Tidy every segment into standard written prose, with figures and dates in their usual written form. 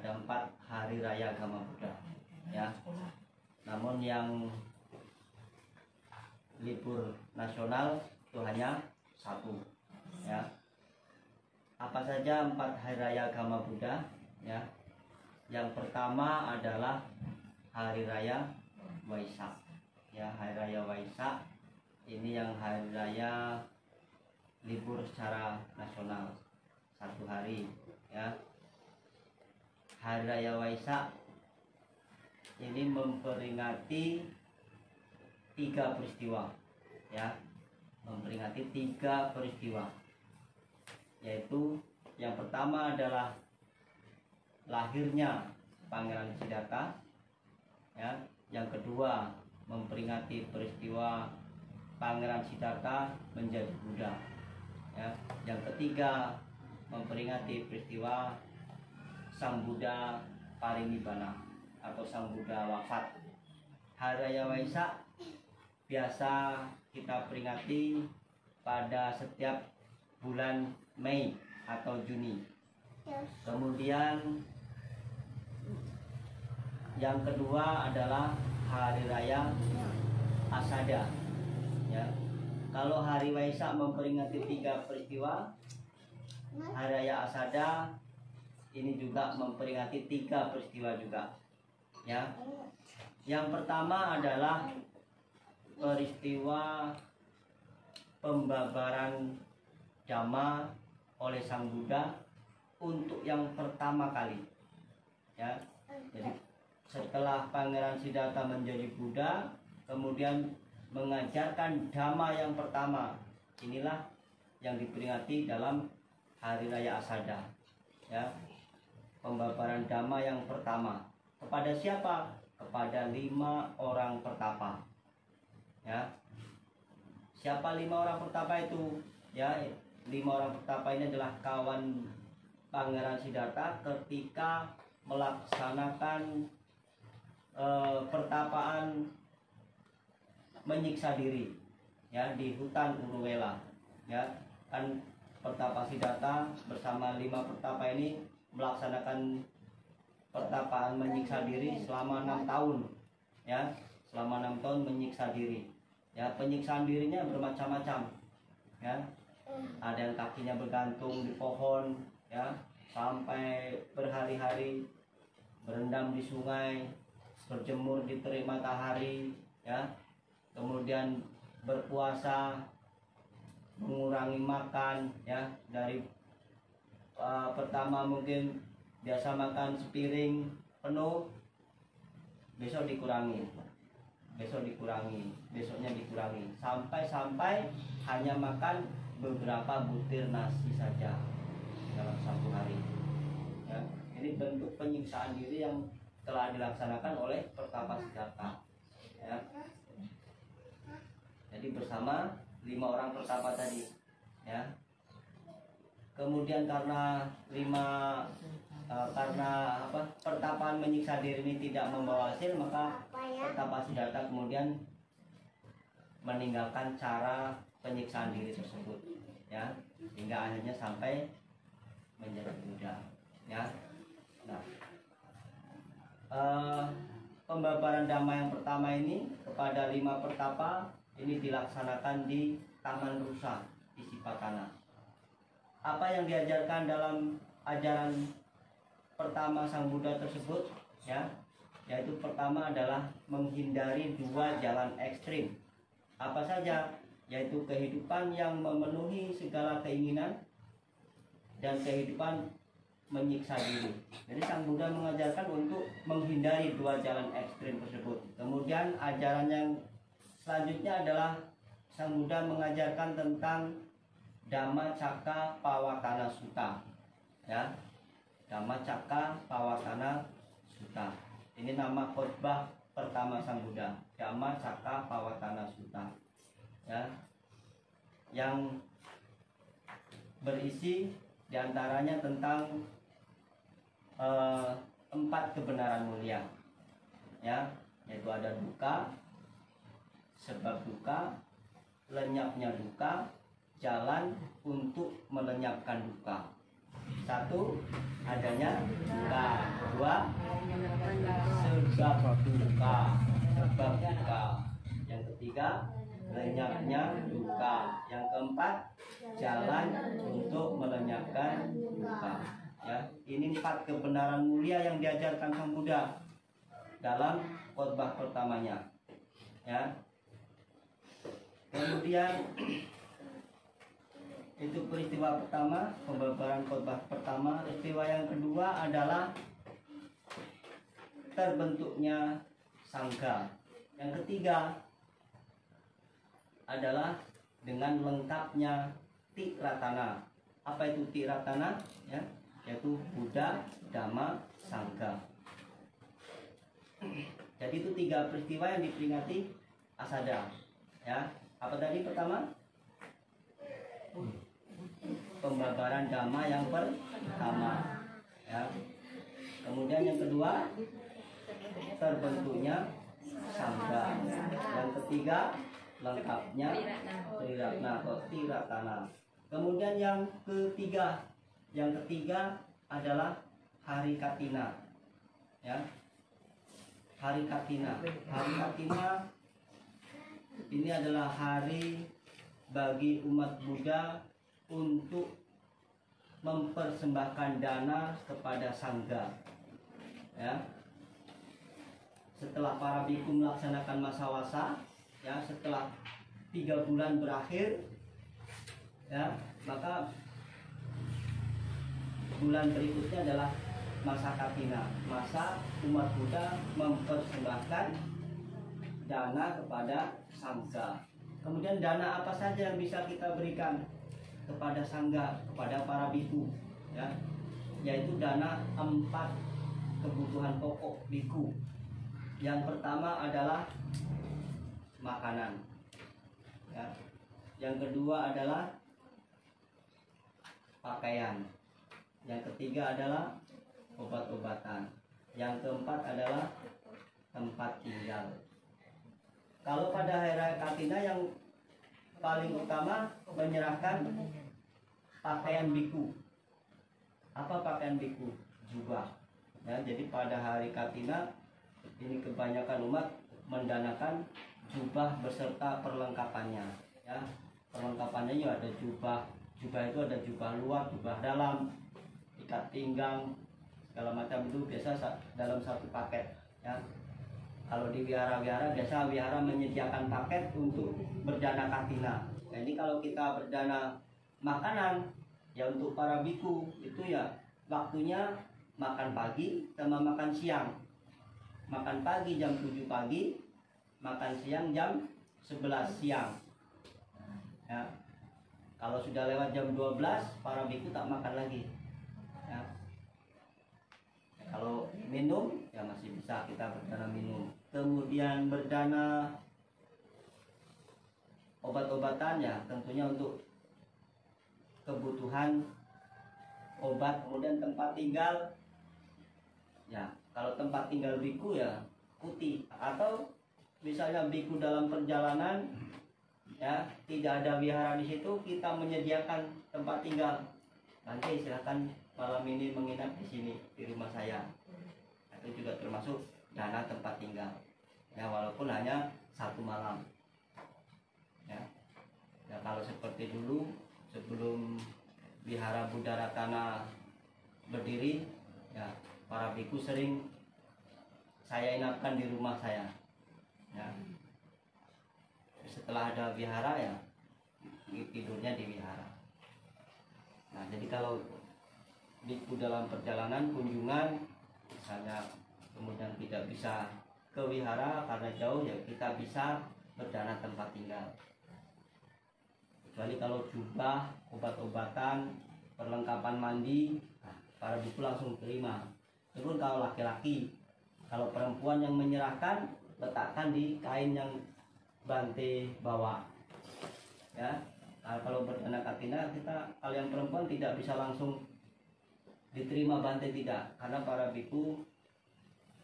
ada 4 hari raya agama Buddha, ya. Namun yang libur nasional itu hanya 1, ya. Apa saja 4 hari raya agama Buddha, ya? Yang pertama adalah hari raya Waisak, ya. Hari raya Waisak ini yang hari raya libur secara nasional 1 hari, ya. Hari raya Waisak ini memperingati 3 peristiwa, ya. Memperingati 3 peristiwa, yaitu yang pertama adalah lahirnya Pangeran Siddhartha, ya. Yang kedua memperingati peristiwa Pangeran Siddhartha menjadi Buddha, ya. Yang ketiga memperingati peristiwa Sang Buddha parinibbana atau Sang Buddha wafat. Hari raya Waisak biasa kita peringati pada setiap bulan Mei atau Juni. Kemudian yang kedua adalah hari raya Asada, ya. Kalau hari Waisak memperingati 3 peristiwa, hari raya Asada ini juga memperingati 3 peristiwa juga, ya. Yang pertama adalah peristiwa pembabaran Dhamma oleh Sang Buddha untuk yang pertama kali, ya. Jadi setelah Pangeran Siddhartha menjadi Buddha, kemudian mengajarkan Dhamma yang pertama, inilah yang diperingati dalam hari raya Asada, ya. Pembabaran Dhamma yang pertama kepada siapa? Kepada 5 orang pertapa, ya. Siapa 5 orang pertapa itu? Ya, 5 orang pertapa ini adalah kawan Pangeran Siddhartha ketika melaksanakan pertapaan menyiksa diri, ya, di hutan Uruwela, ya. Kan pertapa Siddhartha bersama 5 pertapa ini melaksanakan pertapaan menyiksa diri selama 6 tahun, ya. Selama 6 tahun menyiksa diri, ya. Penyiksaan dirinya bermacam-macam, ya. Ada yang kakinya bergantung di pohon, ya, sampai berhari-hari, berendam di sungai, berjemur di terik matahari, ya. Kemudian berpuasa, mengurangi makan, ya. Dari pertama mungkin biasa makan sepiring penuh, besoknya dikurangi, besoknya dikurangi, sampai hanya makan beberapa butir nasi saja dalam 1 hari, ya. Ini bentuk penyiksaan diri yang telah dilaksanakan oleh pertapa Siddhartha, ya. Jadi bersama 5 orang pertapa tadi, ya. Kemudian karena pertapaan menyiksa diri ini tidak membawa hasil, maka pertapa Siddhartha kemudian meninggalkan cara penyiksaan diri tersebut, ya, hingga akhirnya sampai menjadi Buddha, ya. Nah, pembabaran Dhamma yang pertama ini kepada 5 pertapa ini dilaksanakan di Taman Rusa di Sipatana. Apa yang diajarkan dalam ajaran pertama Sang Buddha tersebut, ya, yaitu pertama adalah menghindari 2 jalan ekstrim. Apa saja? Yaitu kehidupan yang memenuhi segala keinginan dan kehidupan menyiksa diri. Jadi Sang Buddha mengajarkan untuk menghindari 2 jalan ekstrim tersebut. Kemudian ajaran yang selanjutnya adalah Sang Buddha mengajarkan tentang Dhammacakkappavattana Sutta, ya. Dhammacakkappavattana Sutta. Ini nama khotbah pertama Sang Buddha, Dhammacakkappavattana Sutta, ya. Yang berisi diantaranya tentang 4 kebenaran mulia, ya, yaitu ada duka, sebab duka, lenyapnya duka, jalan untuk melenyapkan duka, Satu, adanya duka. Dua, sebab duka. Sebab duka. Yang ketiga, lenyapnya duka. Yang keempat, jalan untuk melenyapkan duka. Ya, ini 4 kebenaran mulia yang diajarkan Sang Buddha dalam khotbah pertamanya. Ya. Kemudian itu peristiwa pertama, pembabaran khotbah pertama. Peristiwa yang kedua adalah terbentuknya sangga. Yang ketiga adalah dengan lengkapnya Tiratana. Apa itu Tiratana? Ya, yaitu Buddha, Dhamma, Sangha. Jadi itu 3 peristiwa yang diperingati Asada. Ya, apa tadi pertama? Pembabaran Dhamma yang pertama. Ya. Kemudian yang kedua, terbentuknya Sangha. Yang ketiga, lengkapnya Triratna atau Tiratana. Kemudian yang ketiga adalah Hari Katina. Ya. Hari Katina. Hari Katina ini adalah hari bagi umat Buddha untuk mempersembahkan dana kepada sangga. Ya. Setelah para biku melaksanakan masa wasa, ya, setelah 3 bulan berakhir, ya, maka bulan berikutnya adalah masa Katina, masa umat Buddha mempersembahkan dana kepada sangga. Kemudian dana apa saja yang bisa kita berikan kepada sangga, kepada para biku, ya, yaitu dana 4 kebutuhan pokok biku. Yang pertama adalah makanan, ya. Yang kedua adalah pakaian. Yang ketiga adalah obat-obatan. Yang keempat adalah tempat tinggal. Kalau pada hari raya Katina yang paling utama menyerahkan pakaian biku. Apa pakaian biku? Jubah. Ya, jadi pada hari Katina ini kebanyakan umat mendanakan jubah beserta perlengkapannya. Ya, perlengkapannya juga ada jubah. Jubah itu ada jubah luar, jubah dalam, ikat pinggang, segala macam itu biasa dalam satu paket. Ya. Kalau di wihara-wihara biasa wihara menyediakan paket untuk berdana Katina. Nah, ini kalau kita berdana makanan, ya untuk para biku itu ya waktunya makan pagi sama makan siang. Makan pagi jam 7 pagi, makan siang jam 11 siang. Ya. Kalau sudah lewat jam 12, para biku tak makan lagi. Ya. Kalau minum, ya masih bisa kita berdana minum. Kemudian berdana obat-obatan, ya tentunya untuk kebutuhan obat. Kemudian tempat tinggal, ya kalau tempat tinggal biku ya kuti, atau misalnya biku dalam perjalanan, ya tidak ada wihara di situ, kita menyediakan tempat tinggal. Nanti silakan malam ini menginap di sini di rumah saya. Itu juga termasuk dana tempat tinggal. Ya walaupun hanya 1 malam. Ya. Ya kalau seperti dulu sebelum wihara Buddha Ratana berdiri, ya para biku sering saya inapkan di rumah saya. Ya. Setelah ada wihara ya tidurnya di wihara. Nah, jadi kalau biku dalam perjalanan kunjungan misalnya kemudian tidak bisa ke wihara karena jauh, ya kita bisa berdana tempat tinggal. Kecuali kalau jubah, obat-obatan, perlengkapan mandi, nah, para biku langsung terima. Itu kalau laki-laki. Kalau perempuan yang menyerahkan, letakkan di kain yang Bante bawa. Ya. Nah, kalau berdana Katina kita, kalau yang perempuan tidak bisa langsung diterima Bante, tidak, karena para biku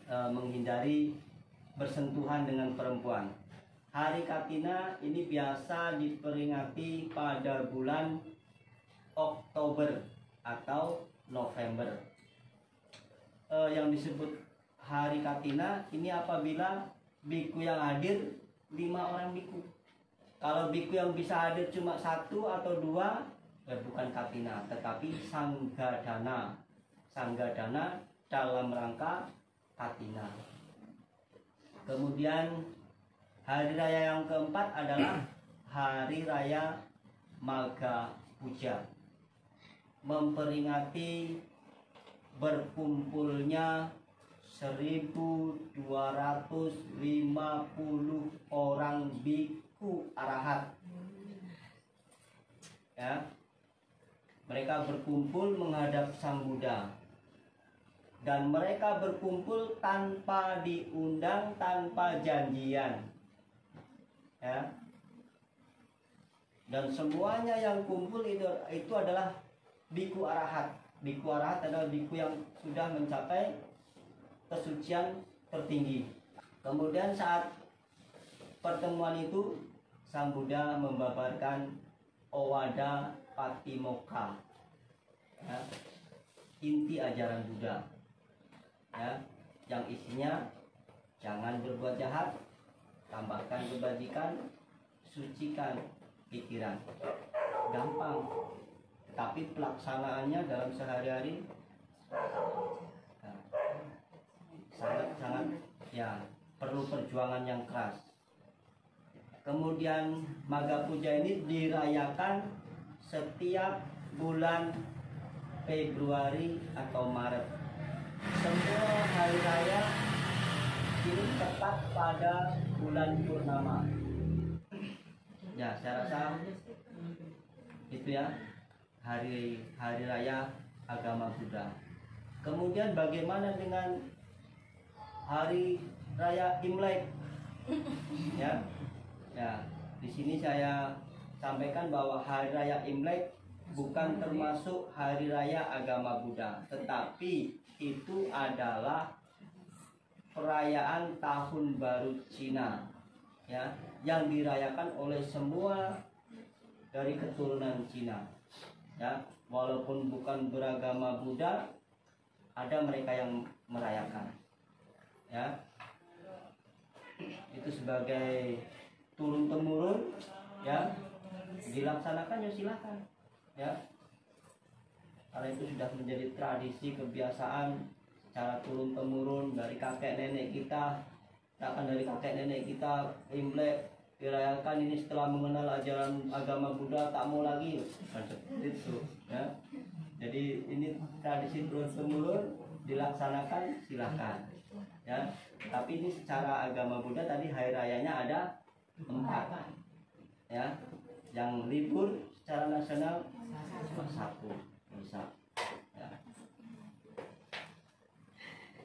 menghindari bersentuhan dengan perempuan. Hari Katina ini biasa diperingati pada bulan Oktober atau November. Yang disebut hari Katina ini apabila biku yang hadir 5 orang biku. Kalau biku yang bisa hadir cuma 1 atau 2, bukan Katina, tetapi Sanggadana. Sanggadana dalam rangka Katina. Kemudian hari raya yang keempat adalah hari raya Maga Puja, memperingati berkumpulnya 1250 orang biku arahat. Ya. Mereka berkumpul menghadap Sang Buddha. Dan mereka berkumpul tanpa diundang, tanpa janjian. Ya. Dan semuanya yang kumpul itu adalah biku arahat. Biku arahat adalah biku yang sudah mencapai kesucian tertinggi. Kemudian saat pertemuan itu Sang Buddha membabarkan Owada Patimokkha, ya, inti ajaran Buddha, ya, yang isinya jangan berbuat jahat, tambahkan kebajikan, sucikan pikiran. Gampang, tapi pelaksanaannya dalam sehari-hari sangat-sangat ya perlu perjuangan yang keras. Kemudian Maga Puja ini dirayakan setiap bulan Februari atau Maret. Semua hari raya ini tepat pada bulan purnama. Ya, saya rasa itu ya hari raya agama Buddha. Kemudian bagaimana dengan hari raya Imlek? Ya, di sini saya sampaikan bahwa hari raya Imlek bukan termasuk hari raya agama Buddha, tetapi itu adalah perayaan tahun baru Cina, ya, yang dirayakan oleh semua dari keturunan Cina. Ya, walaupun bukan beragama Buddha, ada mereka yang merayakan. Ya, itu sebagai turun temurun, ya, dilaksanakan ya silakan, ya, karena itu sudah menjadi tradisi kebiasaan secara turun temurun dari kakek nenek kita. Bahkan dari kakek nenek kita Imlek dirayakan ini setelah mengenal ajaran agama Buddha, tak mau lagi seperti itu, ya. Jadi ini tradisi turun temurun, dilaksanakan silakan, ya. Tapi ini secara agama Buddha tadi hari rayanya ada 4, ya. Yang libur secara nasional cuma 1, bisa, ya.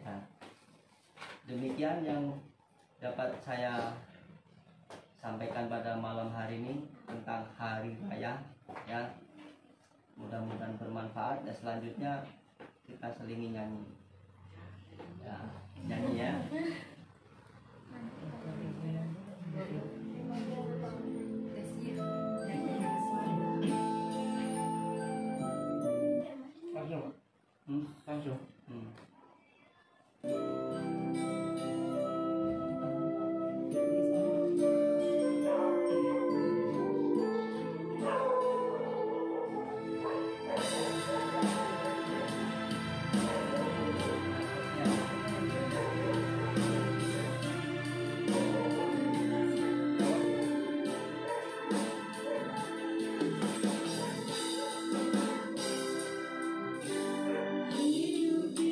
Nah, demikian yang dapat saya sampaikan pada malam hari ini tentang hari raya, ya. Mudah-mudahan bermanfaat. Dan selanjutnya kita selingi nyanyi, ya, nyanyi ya. Langsung. Hidup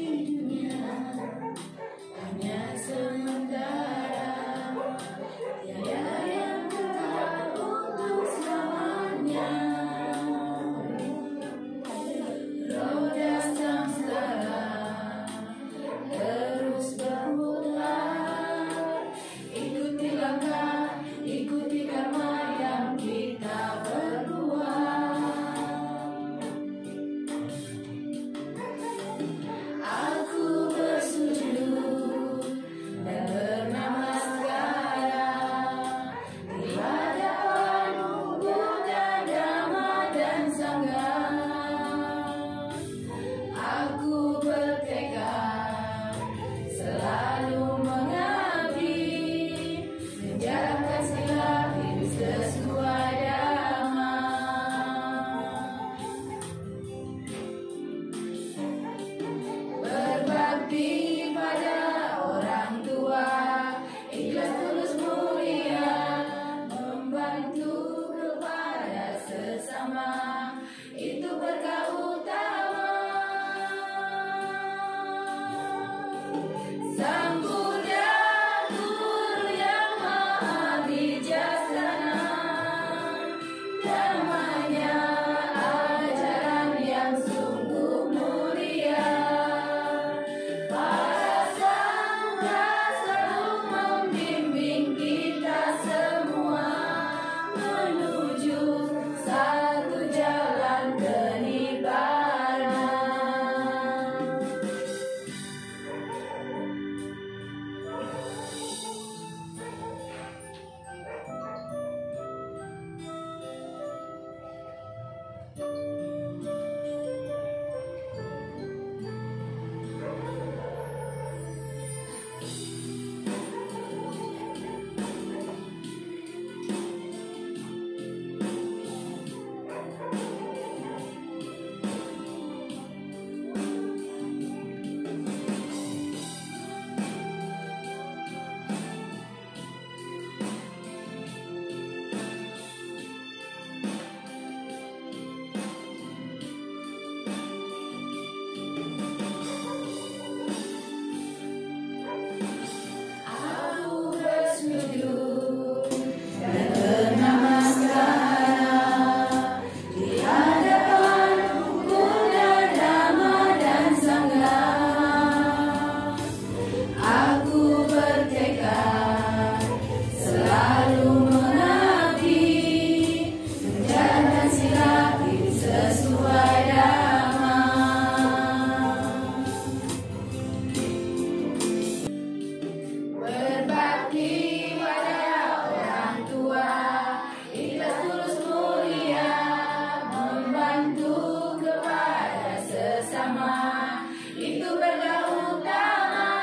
bersama, itu berkah utama.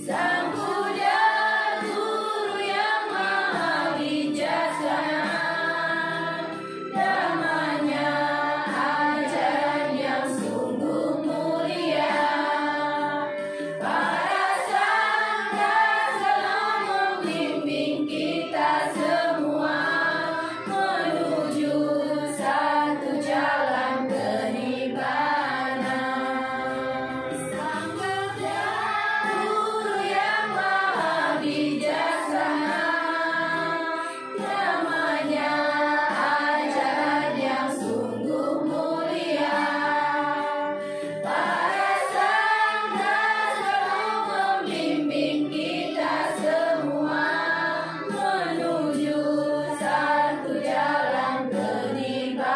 Sang Buddha guru yang maha bijaksana, namanya ajaran yang sungguh mulia. Para sangga selalu membimbing kita semua menuju satu jalan kenibbaanan. Sang Buddha guru yang maha bijaksana, namanya ajaran yang sungguh mulia. Para sangga selalu membimbing kita semua menuju satu jalan kenibbaanan.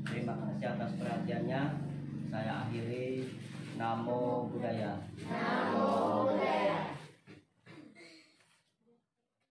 Terima kasih atas perhatiannya. Saya akhiri. Namo Buddhaya. Namo Buddhaya.